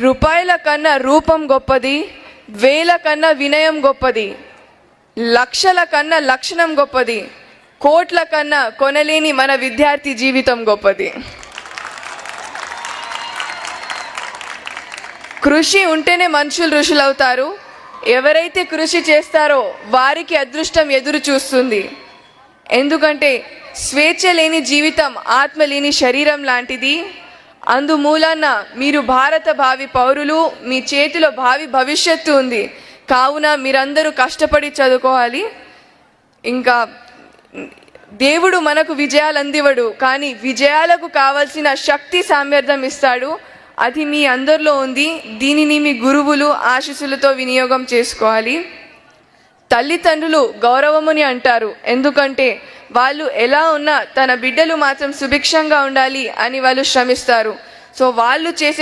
రూపాయల కన్నా రూపం గొప్పది, వేల కన్నా వినయం గొప్పది, లక్షల కన్నా లక్షణం గొప్పది, కోట్ల కన్నా కొనలేని మన విద్యార్థి జీవితం గొప్పది. కృషి ఉంటేనే మనుషులు ఋషులవుతారు. ఎవరైతే కృషి చేస్తారో వారికి అదృష్టం ఎదురు చూస్తుంది. ఎందుకంటే స్వేచ్ఛ లేని జీవితం ఆత్మ లేని శరీరం లాంటిది. అందుమూలాన మీరు భారత భావి పౌరులు, మీ చేతిలో భావి భవిష్యత్తు ఉంది. కావున మీరందరూ కష్టపడి చదువుకోవాలి. ఇంకా దేవుడు మనకు విజయాలు అందివడు, కానీ విజయాలకు కావలసిన శక్తి సామర్థ్యం ఇస్తాడు. అది మీ అందరిలో ఉంది. దీనిని మీ గురువులు ఆశీస్సులతో వినియోగం చేసుకోవాలి. తల్లిదండ్రులు గౌరవముని అంటారు, ఎందుకంటే వాళ్ళు ఎలా ఉన్నా తన బిడ్డలు మాత్రం సుభిక్షంగా ఉండాలి అని వాళ్ళు శ్రమిస్తారు. సో వాళ్ళు చేసే